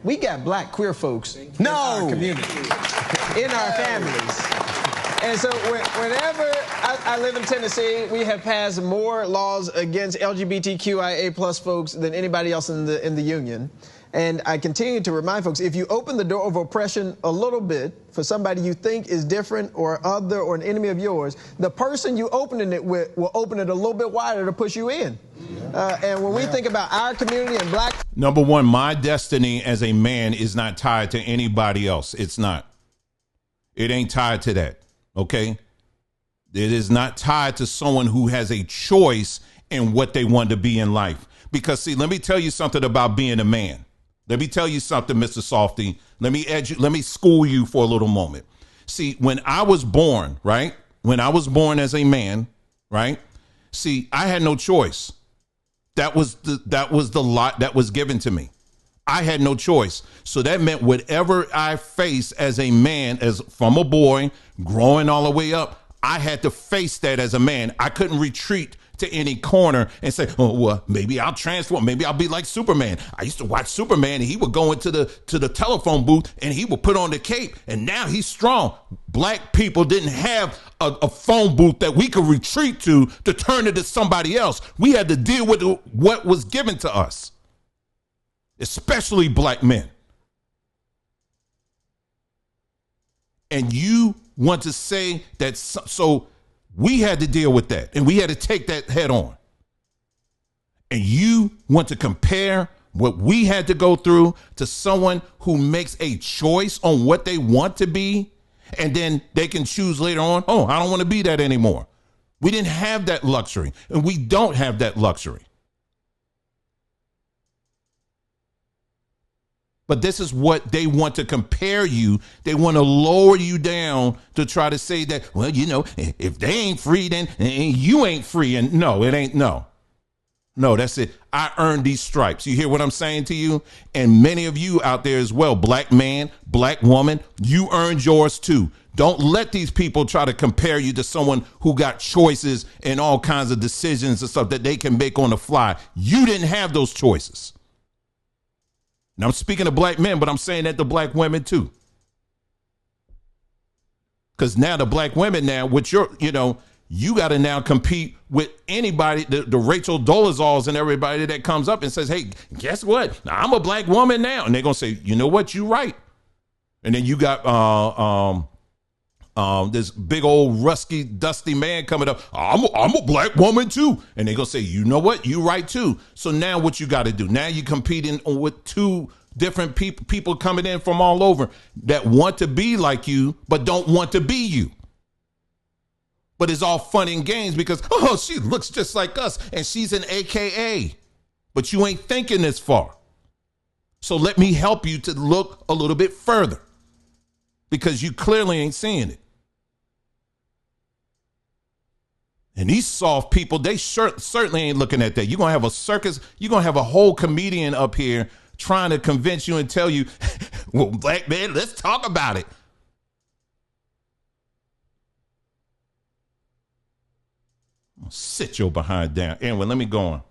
We got black queer folks in our community, in our families. And so whenever I live in Tennessee, we have passed more laws against LGBTQIA plus folks than anybody else in the union. And I continue to remind folks, if you open the door of oppression a little bit for somebody you think is different or other or an enemy of yours, the person you opening it with will open it a little bit wider to push you in. And when we think about our community and black... Number one, my destiny as a man is not tied to anybody else. It's not. It ain't tied to that. Okay? It is not tied to someone who has a choice in what they want to be in life. Because, see, let me tell you something about being a man. Let me tell you something, Mr. Softy. Let me school you for a little moment. See, when I was born, right? When I was born as a man, right? See, I had no choice. That was the lot that was given to me. I had no choice. So that meant whatever I faced as a man, as from a boy, growing all the way up, I had to face that as a man. I couldn't retreat to any corner and say, oh, well, maybe I'll transform. Maybe I'll be like Superman. I used to watch Superman and he would go into the telephone booth and he would put on the cape and now he's strong. Black people didn't have a phone booth that we could retreat to turn into somebody else. We had to deal with what was given to us, especially black men. And you want to say that so we had to deal with that and we had to take that head on. And you want to compare what we had to go through to someone who makes a choice on what they want to be, and then they can choose later on, oh, I don't want to be that anymore. We didn't have that luxury, and we don't have that luxury. But this is what they want to compare you. They want to lower you down to try to say that, well, you know, if they ain't free, then you ain't free. And no, it ain't. No, that's it. I earned these stripes. You hear what I'm saying to you? And many of you out there as well, black man, black woman, you earned yours too. Don't let these people try to compare you to someone who got choices and all kinds of decisions and stuff that they can make on the fly. You didn't have those choices. Now, I'm speaking of black men, but I'm saying that to black women, too. Because now the black women now, with your, you know, you got to now compete with anybody, the Rachel Dolezals and everybody that comes up and says, hey, guess what? I'm a black woman now. And they're going to say, you know what? You're right. And then you got this big old rusty, dusty man coming up. I'm a black woman too. And they're going to say, you know what? You right too. So now what you got to do? Now you're competing with two different people coming in from all over that want to be like you, but don't want to be you. But it's all fun and games because, oh, she looks just like us and she's an AKA, but you ain't thinking this far. So let me help you to look a little bit further because you clearly ain't seeing it. And these soft people, they certainly ain't looking at that. You're going to have a circus. You're going to have a whole comedian up here trying to convince you and tell you, well, black man, let's talk about it. Sit your behind down. Anyway, let me go on.